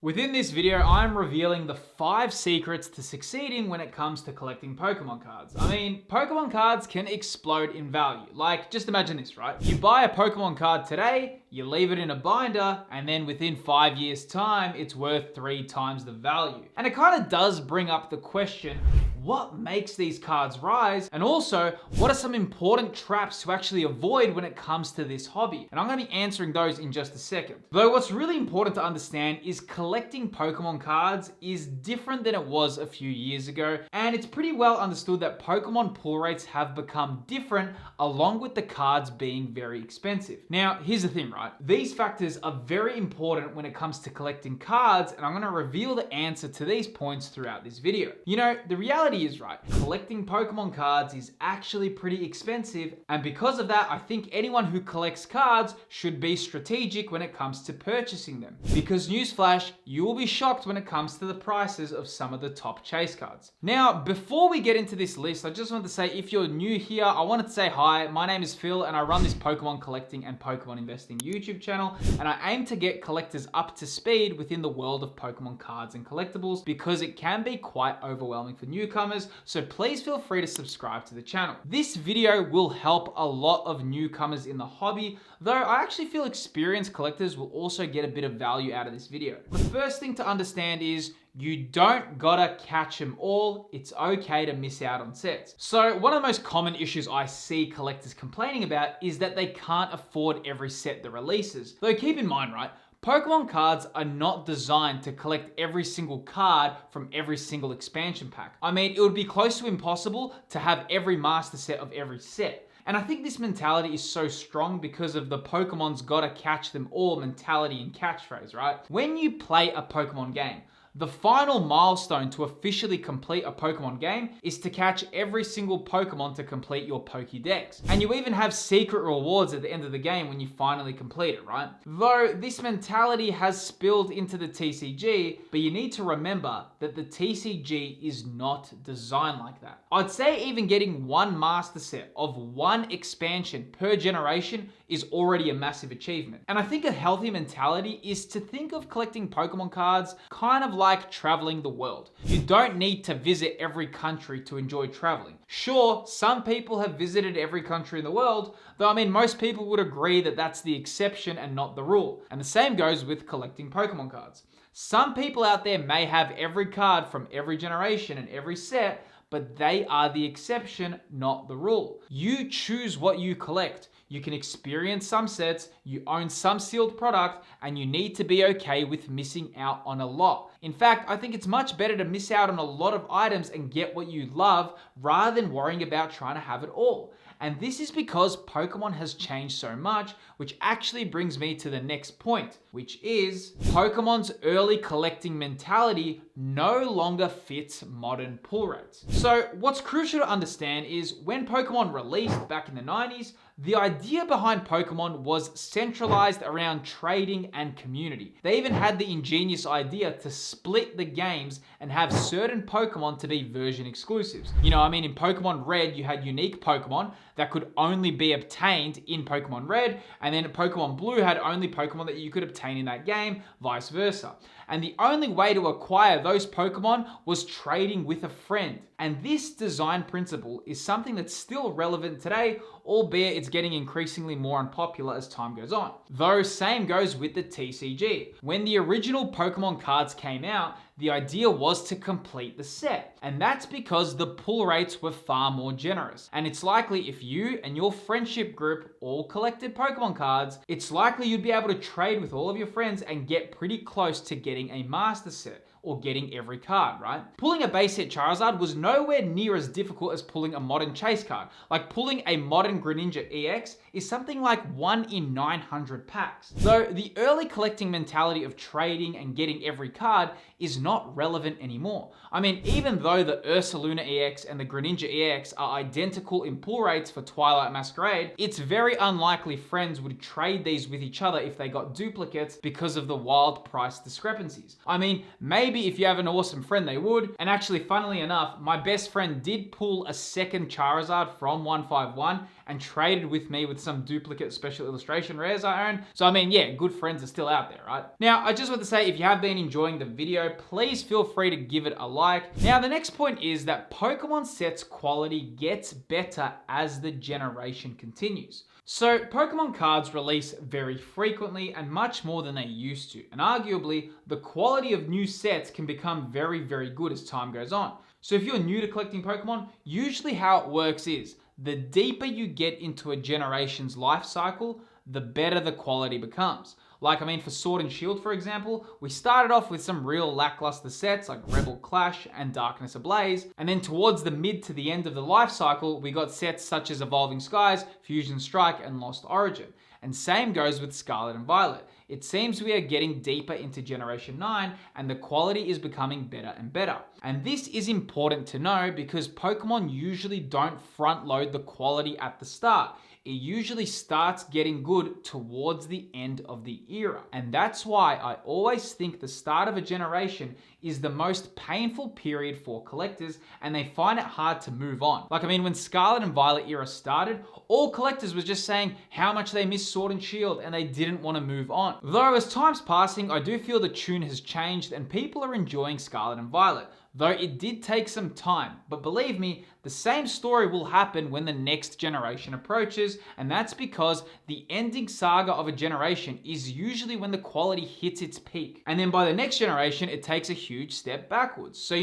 Within this video, I'm revealing the 5 secrets to succeeding when it comes to collecting Pokemon cards. I mean, Pokemon cards can explode in value. Like, just imagine this, right? You buy a Pokemon card today, you leave it in a binder, and then within 5 years' time, it's worth 3 times the value. And it kind of does bring up the question, what makes these cards rise? And also, what are some important traps to actually avoid when it comes to this hobby? And I'm going to be answering those in just a second. Though what's really important to understand is collecting Pokemon cards is different than it was a few years ago. And it's pretty well understood that Pokemon pull rates have become different along with the cards being very expensive. Now, here's the thing, right? These factors are very important when it comes to collecting cards, and I'm going to reveal the answer to these points throughout this video. You know, the reality is, right, collecting Pokemon cards is actually pretty expensive, and because of that, I think anyone who collects cards should be strategic when it comes to purchasing them. Because newsflash, you will be shocked when it comes to the prices of some of the top chase cards. Now, before we get into this list, I just want to say, if you're new here, I wanted to say hi. My name is Phil, and I run this Pokemon collecting and Pokemon investing YouTube channel, and I aim to get collectors up to speed within the world of Pokemon cards and collectibles because it can be quite overwhelming for newcomers. So please feel free to subscribe to the channel. This video will help a lot of newcomers in the hobby, though I actually feel experienced collectors will also get a bit of value out of this video. The first thing to understand is you don't gotta catch them all. It's okay to miss out on sets. So one of the most common issues I see collectors complaining about is that they can't afford every set that releases. Though keep in mind, right, Pokemon cards are not designed to collect every single card from every single expansion pack. I mean, it would be close to impossible to have every master set of every set. And I think this mentality is so strong because of the Pokemon's gotta catch them all mentality and catchphrase, right? When you play a Pokemon game, the final milestone to officially complete a Pokemon game is to catch every single Pokemon to complete your Pokédex. And you even have secret rewards at the end of the game when you finally complete it, right? Though this mentality has spilled into the TCG, but you need to remember that the TCG is not designed like that. I'd say even getting one master set of one expansion per generation is already a massive achievement. And I think a healthy mentality is to think of collecting Pokemon cards kind of like traveling the world. You don't need to visit every country to enjoy traveling. Sure, some people have visited every country in the world, though I mean most people would agree that that's the exception and not the rule. And the same goes with collecting Pokemon cards. Some people out there may have every card from every generation and every set, but they are the exception, not the rule. You choose what you collect. You can experience some sets, you own some sealed product, and you need to be okay with missing out on a lot. In fact, I think it's much better to miss out on a lot of items and get what you love rather than worrying about trying to have it all. And this is because Pokemon has changed so much, which actually brings me to the next point, which is Pokemon's early collecting mentality no longer fits modern pull rates. So what's crucial to understand is when Pokemon released back in the 90s, the idea behind Pokemon was centralized around trading and community. They even had the ingenious idea to split the games and have certain Pokemon to be version exclusives. You know, I mean, in Pokemon Red, you had unique Pokemon that could only be obtained in Pokemon Red, and then Pokemon Blue had only Pokemon that you could obtain in that game, vice versa. And the only way to acquire those Pokemon was trading with a friend. And this design principle is something that's still relevant today, albeit it's getting increasingly more unpopular as time goes on. Though same goes with the TCG. When the original Pokemon cards came out, the idea was to complete the set. And that's because the pull rates were far more generous. And it's likely if you and your friendship group all collected Pokemon cards, it's likely you'd be able to trade with all of your friends and get pretty close to getting a master set, or getting every card, right? Pulling a base hit Charizard was nowhere near as difficult as pulling a modern chase card. Like pulling a modern Greninja EX is something like 1 in 900 packs. Though the early collecting mentality of trading and getting every card is not relevant anymore. I mean, even though the Ursaluna EX and the Greninja EX are identical in pull rates for Twilight Masquerade, it's very unlikely friends would trade these with each other if they got duplicates because of the wild price discrepancies. I mean, maybe maybe if you have an awesome friend, they would. And actually, funnily enough, my best friend did pull a second Charizard from 151 and traded with me with some duplicate special illustration rares I own. So I mean, yeah, good friends are still out there, right? Now, I just want to say, if you have been enjoying the video, please feel free to give it a like. Now, the next point is that Pokemon sets quality gets better as the generation continues. So Pokemon cards release very frequently and much more than they used to. And arguably, the quality of new sets can become very, very good as time goes on. So if you're new to collecting Pokemon, usually how it works is the deeper you get into a generation's life cycle, the better the quality becomes. Like, I mean, for Sword and Shield, for example, we started off with some real lackluster sets like Rebel Clash and Darkness Ablaze, and then towards the mid to the end of the life cycle, we got sets such as Evolving Skies, Fusion Strike, and Lost Origin. And same goes with Scarlet and Violet. It seems we are getting deeper into Generation 9 and the quality is becoming better and better. And this is important to know because Pokemon usually don't front load the quality at the start. It usually starts getting good towards the end of the era. And that's why I always think the start of a generation is the most painful period for collectors and they find it hard to move on. Like, I mean, when Scarlet and Violet era started, all collectors was just saying how much they missed Sword and Shield and they didn't want to move on. Though as time's passing, I do feel the tune has changed and people are enjoying Scarlet and Violet. Though it did take some time, but believe me, the same story will happen when the next generation approaches, and that's because the ending saga of a generation is usually when the quality hits its peak. And then by the next generation, it takes a huge step backwards. So,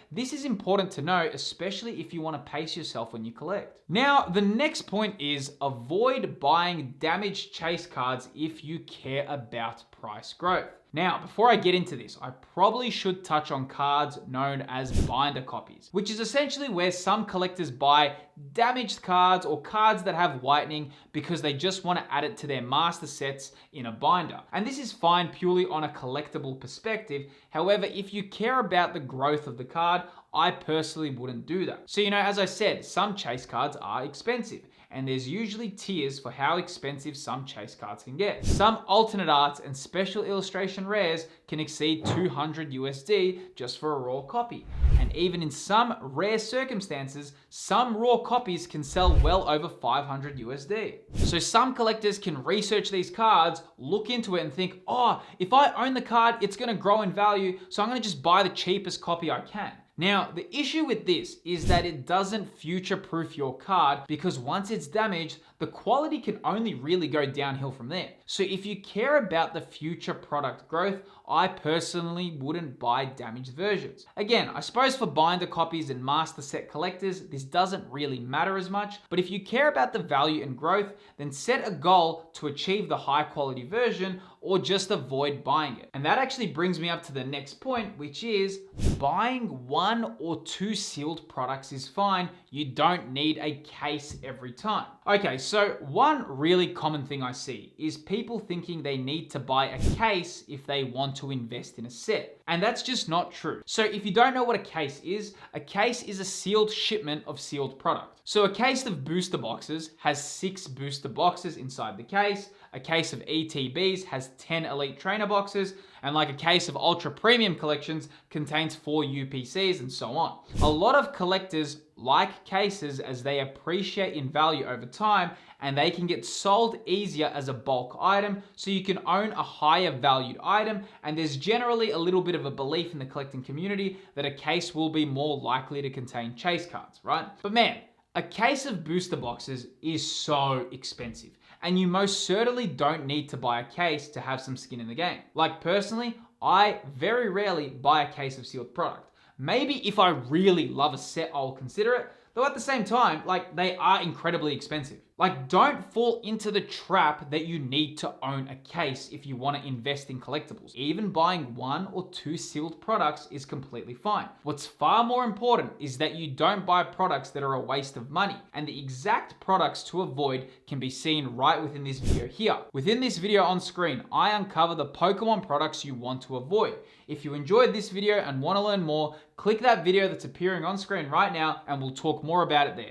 this is important to know, especially if you want to pace yourself when you collect. Now, the next point is avoid buying damaged chase cards if you care about price growth. Now, before I get into this, I probably should touch on cards known as binder copies, which is essentially where some collectors buy damaged cards or cards that have whitening because they just want to add it to their master sets in a binder. And this is fine purely on a collectible perspective. However, if you care about the growth of the card, I personally wouldn't do that. So, as I said, some chase cards are expensive. And there's usually tiers for how expensive some chase cards can get. Some alternate arts and special illustration rares can exceed 200 USD just for a raw copy. And even in some rare circumstances, some raw copies can sell well over 500 USD. So some collectors can research these cards, look into it and think, oh, if I own the card, it's gonna grow in value, so I'm gonna just buy the cheapest copy I can. Now, the issue with this is that it doesn't future-proof your card because once it's damaged, the quality can only really go downhill from there. So if you care about the future product growth, I personally wouldn't buy damaged versions. Again, I suppose for binder copies and master set collectors, this doesn't really matter as much, but if you care about the value and growth, then set a goal to achieve the high quality version or just avoid buying it. And that actually brings me up to the next point, which is buying 1 or 2 sealed products is fine. You don't need a case every time. Okay, so one really common thing I see is people thinking they need to buy a case if they want to invest in a set. And that's just not true. So if you don't know what a case is a sealed shipment of sealed product. So a case of booster boxes has 6 booster boxes inside the case. A case of ETBs has 10 Elite Trainer boxes, and like a case of Ultra Premium collections contains 4 UPCs and so on. A lot of collectors like cases as they appreciate in value over time and they can get sold easier as a bulk item, so you can own a higher valued item, and there's generally a little bit of a belief in the collecting community that a case will be more likely to contain chase cards, right? But man, a case of booster boxes is so expensive. And you most certainly don't need to buy a case to have some skin in the game. Like personally, I very rarely buy a case of sealed product. Maybe if I really love a set, I'll consider it. Though at the same time, they are incredibly expensive. Don't fall into the trap that you need to own a case if you want to invest in collectibles. Even buying 1 or 2 sealed products is completely fine. What's far more important is that you don't buy products that are a waste of money. And the exact products to avoid can be seen right within this video here. Within this video on screen, I uncover the Pokemon products you want to avoid. If you enjoyed this video and want to learn more, click that video that's appearing on screen right now and we'll talk more about it there.